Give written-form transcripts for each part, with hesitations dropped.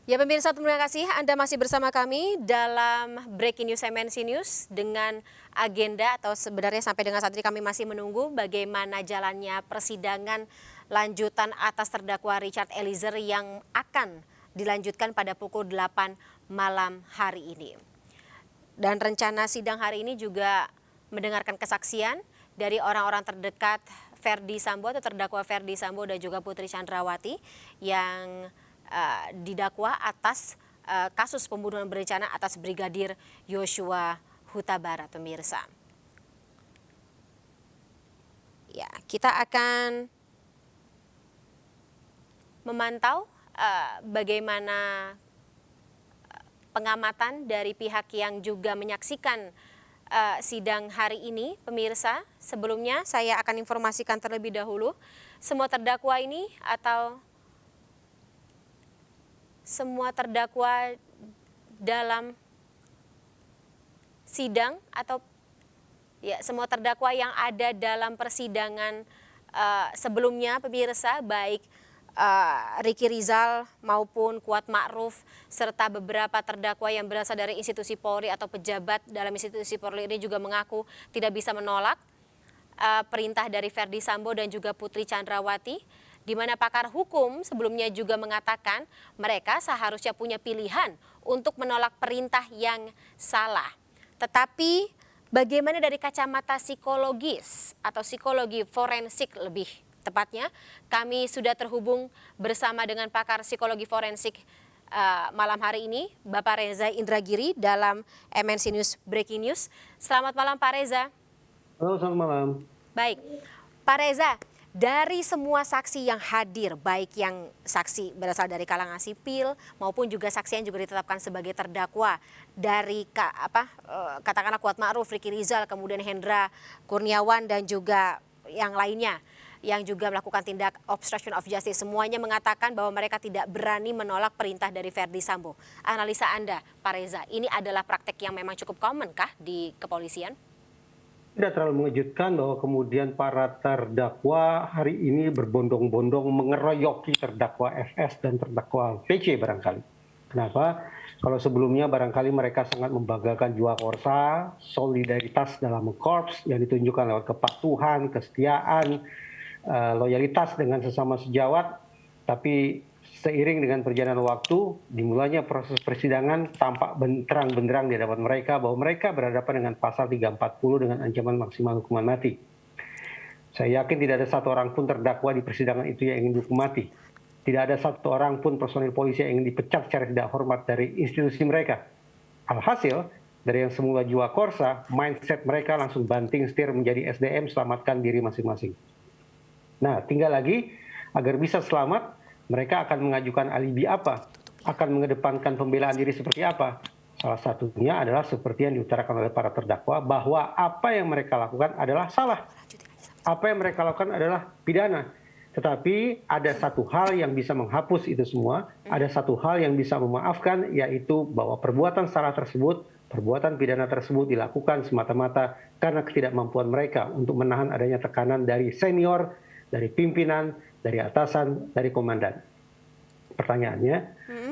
Ya pemirsa, terima kasih Anda masih bersama kami dalam Breaking News MNC News dengan agenda atau sebenarnya sampai dengan saat ini kami masih menunggu bagaimana jalannya persidangan lanjutan atas terdakwa Richard Eliezer yang akan dilanjutkan pada pukul 8 malam hari ini. Dan rencana sidang hari ini juga mendengarkan kesaksian dari orang-orang terdekat Verdi Sambo atau terdakwa Verdi Sambo dan juga Putri Chandrawati yang didakwa atas kasus pembunuhan berencana atas Brigadir Yosua Huta Barat, pemirsa. Ya, kita akan memantau bagaimana pengamatan dari pihak yang juga menyaksikan sidang hari ini, pemirsa. Sebelumnya saya akan informasikan terlebih dahulu semua terdakwa ini atau semua terdakwa dalam sidang atau ya semua terdakwa yang ada dalam persidangan sebelumnya, pemirsa, baik Ricky Rizal maupun Kuat Ma'ruf serta beberapa terdakwa yang berasal dari institusi Polri atau pejabat dalam institusi Polri ini juga mengaku tidak bisa menolak perintah dari Verdi Sambo dan juga Putri Chandrawati, di mana pakar hukum sebelumnya juga mengatakan mereka seharusnya punya pilihan untuk menolak perintah yang salah. Tetapi bagaimana dari kacamata psikologis atau psikologi forensik lebih tepatnya, kami sudah terhubung bersama dengan pakar psikologi forensik malam hari ini, Bapak Reza Indragiri dalam MNC News Breaking News. Selamat malam Pak Reza. Halo, selamat malam. Baik, Pak Reza, dari semua saksi yang hadir, baik yang saksi berasal dari kalangan sipil maupun juga saksi yang juga ditetapkan sebagai terdakwa dari katakanlah Kuat Ma'ruf, Ricky Rizal, kemudian Hendra Kurniawan dan juga yang lainnya yang juga melakukan tindak obstruction of justice, semuanya mengatakan bahwa mereka tidak berani menolak perintah dari Verdi Sambo. Analisa Anda, Pak Reza, ini adalah praktek yang memang cukup common kah di kepolisian? Tidak terlalu mengejutkan bahwa kemudian para terdakwa hari ini berbondong-bondong mengeroyoki terdakwa FS dan terdakwa PC barangkali. Kenapa? Kalau sebelumnya barangkali mereka sangat membanggakan jiwa korsa, solidaritas dalam korps yang ditunjukkan lewat kepatuhan, kesetiaan, loyalitas dengan sesama sejawat, tapi seiring dengan perjalanan waktu, dimulainya proses persidangan tampak terang benderang di hadapan mereka bahwa mereka berhadapan dengan pasal 340 dengan ancaman maksimal hukuman mati. Saya yakin tidak ada satu orang pun terdakwa di persidangan itu yang ingin dihukum mati. Tidak ada satu orang pun personil polisi yang ingin dipecat secara tidak hormat dari institusi mereka. Alhasil, dari yang semula jiwa korsa, mindset mereka langsung banting setir menjadi SDM selamatkan diri masing-masing. Nah, tinggal lagi agar bisa selamat, mereka akan mengajukan alibi apa, akan mengedepankan pembelaan diri seperti apa. Salah satunya adalah seperti yang diutarakan oleh para terdakwa bahwa apa yang mereka lakukan adalah salah. Apa yang mereka lakukan adalah pidana. Tetapi ada satu hal yang bisa menghapus itu semua, ada satu hal yang bisa memaafkan, yaitu bahwa perbuatan salah tersebut, perbuatan pidana tersebut dilakukan semata-mata karena ketidakmampuan mereka untuk menahan adanya tekanan dari senior, dari pimpinan, dari atasan, dari komandan. Pertanyaannya,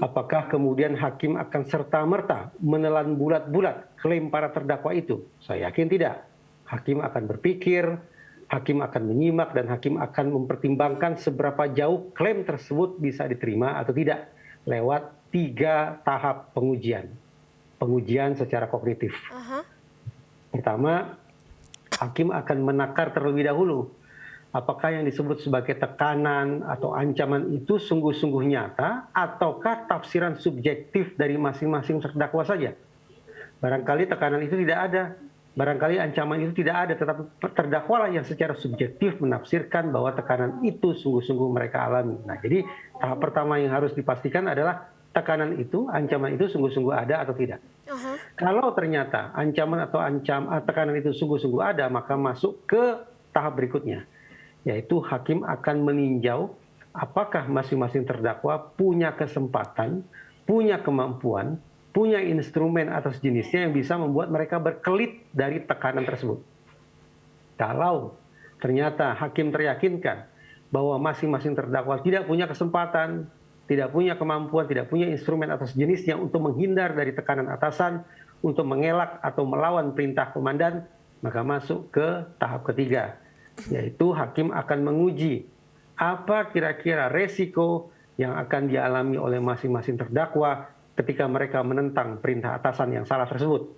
apakah kemudian hakim akan serta-merta menelan bulat-bulat klaim para terdakwa itu? Saya yakin tidak. Hakim akan berpikir, hakim akan menyimak, dan hakim akan mempertimbangkan seberapa jauh klaim tersebut bisa diterima atau tidak lewat 3 tahap pengujian. Pengujian secara kognitif. Pertama, hakim akan menakar terlebih dahulu apakah yang disebut sebagai tekanan atau ancaman itu sungguh-sungguh nyata ataukah tafsiran subjektif dari masing-masing terdakwa saja. Barangkali tekanan itu tidak ada, barangkali ancaman itu tidak ada, tetapi terdakwalah yang secara subjektif menafsirkan bahwa tekanan itu sungguh-sungguh mereka alami. Nah, jadi tahap pertama yang harus dipastikan adalah tekanan itu, ancaman itu sungguh-sungguh ada atau tidak. Kalau ternyata ancaman atau tekanan itu sungguh-sungguh ada, maka masuk ke tahap berikutnya, yaitu hakim akan meninjau apakah masing-masing terdakwa punya kesempatan, punya kemampuan, punya instrumen atau sejenisnya yang bisa membuat mereka berkelit dari tekanan tersebut. Kalau ternyata hakim teryakinkan bahwa masing-masing terdakwa tidak punya kesempatan, tidak punya kemampuan, tidak punya instrumen atau sejenisnya untuk menghindar dari tekanan atasan, untuk mengelak atau melawan perintah komandan, maka masuk ke tahap ketiga, yaitu hakim akan menguji apa kira-kira resiko yang akan dialami oleh masing-masing terdakwa ketika mereka menentang perintah atasan yang salah tersebut.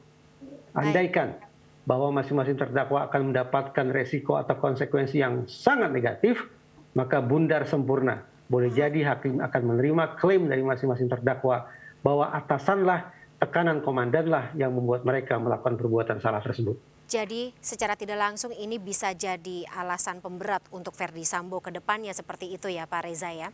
Andaikan bahwa masing-masing terdakwa akan mendapatkan resiko atau konsekuensi yang sangat negatif, maka bundar sempurna. Boleh jadi hakim akan menerima klaim dari masing-masing terdakwa bahwa atasanlah, tekanan komandanlah yang membuat mereka melakukan perbuatan salah tersebut. Jadi secara tidak langsung ini bisa jadi alasan pemberat untuk Verdi Sambo ke depannya seperti itu ya Pak Reza ya?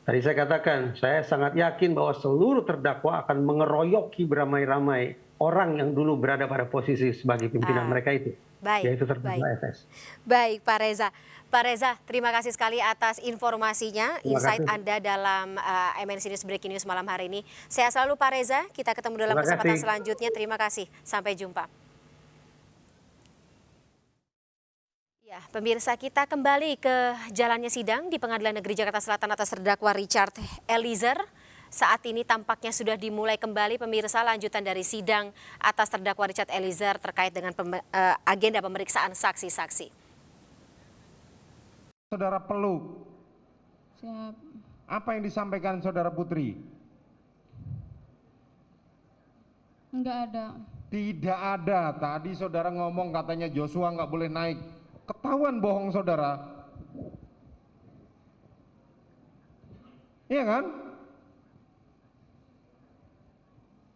Tadi saya katakan, saya sangat yakin bahwa seluruh terdakwa akan mengeroyoki beramai-ramai orang yang dulu berada pada posisi sebagai pimpinan mereka itu, yaitu terdakwa FS. Baik Pak Reza. Pak Reza, terima kasih sekali atas informasinya, insight Anda dalam MNC News Breaking News malam hari ini. Sehat selalu Pak Reza, kita ketemu dalam kesempatan selanjutnya. Terima kasih, sampai jumpa. Ya, pemirsa, kita kembali ke jalannya sidang di Pengadilan Negeri Jakarta Selatan atas terdakwa Richard Eliezer. Saat ini tampaknya sudah dimulai kembali pemirsa lanjutan dari sidang atas terdakwa Richard Eliezer terkait dengan agenda pemeriksaan saksi-saksi. Saudara peluk. Siap. Apa yang disampaikan saudara Putri? Enggak ada. Tidak ada. Tadi saudara ngomong katanya Joshua nggak boleh naik. Ketahuan bohong saudara. Iya kan?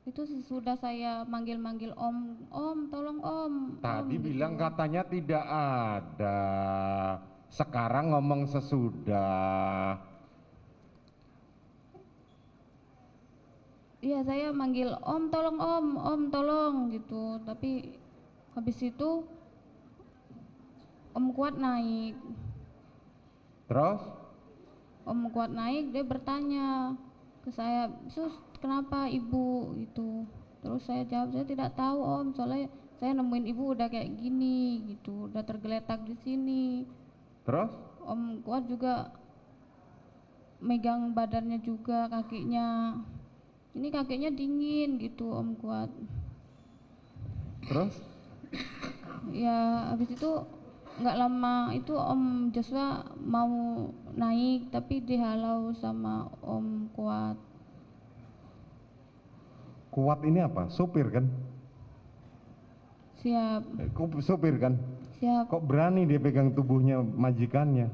Itu sesudah saya manggil-manggil om tolong om. Tadi om, bilang gitu. katanya tidak ada. Sekarang ngomong sesudah. Iya saya manggil om tolong gitu. Tapi habis itu Om Kuat naik. Terus? Om Kuat naik, dia bertanya ke saya, "Sus, kenapa ibu?" gitu. Terus saya jawab, "Saya tidak tahu om, soalnya saya nemuin ibu udah kayak gini gitu, udah tergeletak di sini." Terus? Om Kuat juga megang badannya juga, kakinya. Ini kakinya dingin gitu Om Kuat. Terus? Ya habis itu nggak lama itu Om Joshua mau naik tapi dihalau sama Om Kuat. Kuat ini apa? Supir kan? Siap. Kok supir kan? Siap. Kok berani dia pegang tubuhnya majikannya?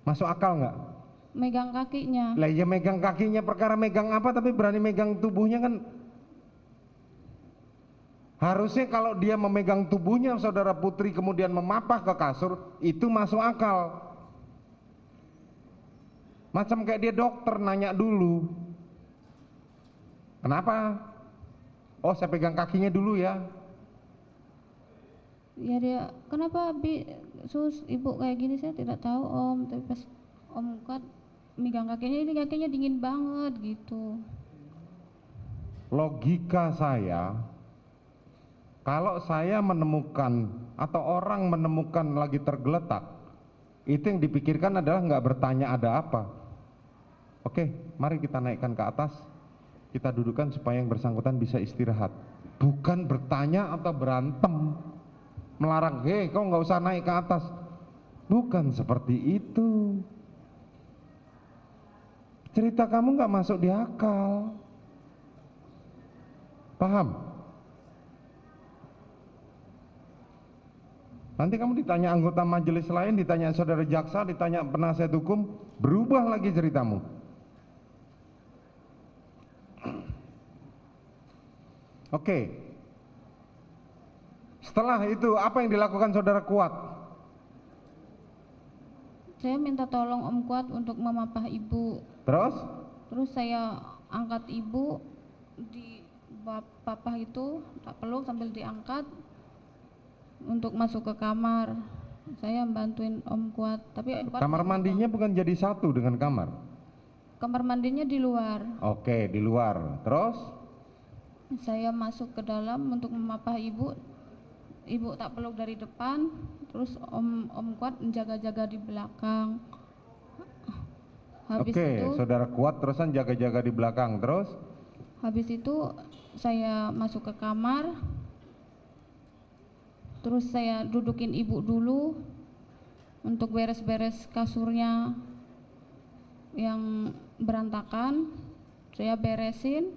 Masuk akal nggak? Megang kakinya. Lah ya megang kakinya perkara megang apa tapi berani megang tubuhnya kan? Harusnya kalau dia memegang tubuhnya saudara Putri kemudian memapah ke kasur, itu masuk akal. Macam kayak dia dokter nanya dulu. Kenapa? Oh saya pegang kakinya dulu ya. Ya dia, "Kenapa sus ibu kayak gini?" Saya tidak tahu om, tapi pas Om Kuat megang kakinya, ini kakinya dingin banget gitu. Logika saya, kalau saya menemukan atau orang menemukan lagi tergeletak, itu yang dipikirkan adalah nggak bertanya ada apa. Oke, mari kita naikkan ke atas, kita dudukkan supaya yang bersangkutan bisa istirahat. Bukan bertanya atau berantem, melarang, hei kau nggak usah naik ke atas. Bukan seperti itu. Cerita kamu nggak masuk di akal. Paham? Nanti kamu ditanya anggota majelis lain, ditanya saudara jaksa, ditanya penasihat hukum, berubah lagi ceritamu. Oke. Setelah itu apa yang dilakukan saudara Kuat? Saya minta tolong Om Kuat untuk memapah ibu. Terus saya angkat ibu di papah itu, tak peluk sambil diangkat untuk masuk ke kamar. Saya bantuin Om Kuat, tapi kamar mandinya bukan jadi satu dengan kamar? Kamar mandinya di luar. Oke, di luar. Terus? Saya masuk ke dalam untuk memapah ibu. Ibu tak peluk dari depan, terus Om Kuat menjaga-jaga di belakang. Habis Oke, itu saudara kuat terusan jaga-jaga di belakang terus. habis itu saya masuk ke kamar. Terus saya dudukin ibu dulu untuk beres-beres kasurnya yang berantakan. Saya beresin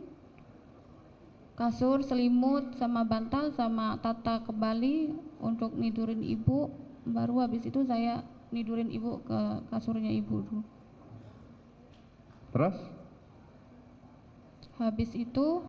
kasur, selimut, sama bantal, sama tata kembali untuk nidurin ibu. Baru habis itu saya nidurin ibu ke kasurnya ibu dulu. Terus? Habis itu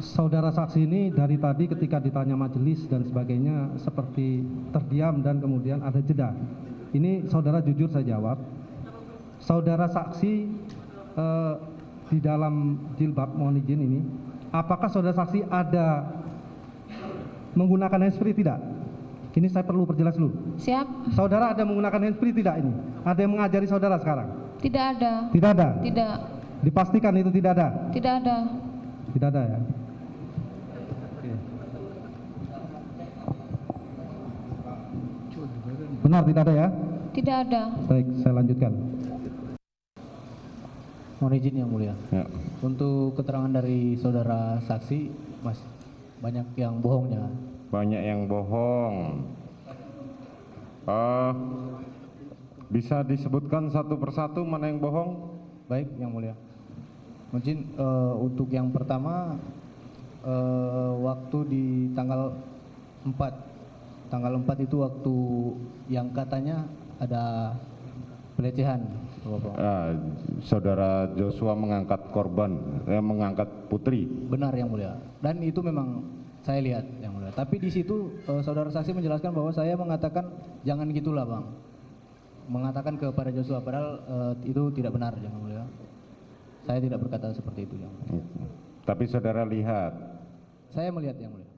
saudara saksi ini dari tadi ketika ditanya majelis dan sebagainya seperti terdiam dan kemudian ada jeda. Ini saudara jujur saya jawab. Saudara saksi di dalam jilbab mohon izin ini, apakah saudara saksi ada menggunakan handsfree tidak? Ini saya perlu perjelas dulu. siap? Saudara ada menggunakan handsfree tidak ini? Ada yang mengajari saudara sekarang? Tidak ada. Tidak ada? Tidak. Dipastikan itu tidak ada? Tidak ada. Tidak ada ya? Benar tidak ada ya? Tidak ada. Baik, saya lanjutkan. Mohon izin yang mulia. Ya. Untuk keterangan dari saudara saksi, Mas, banyak yang bohongnya. Banyak yang bohong. Bisa disebutkan satu persatu mana yang bohong? Baik yang mulia. Mohon izin untuk yang pertama waktu di tanggal 4. Tanggal 4 itu waktu yang katanya ada pelecehan, Bapak. Saudara Joshua mengangkat korban, mengangkat putri. Benar yang mulia. Dan itu memang saya lihat yang mulia. Tapi di situ saudara saksi menjelaskan bahwa saya mengatakan jangan gitulah bang, mengatakan kepada Joshua, padahal itu tidak benar yang mulia. Saya tidak berkata seperti itu yang mulia. Tapi saudara lihat. Saya melihat yang mulia.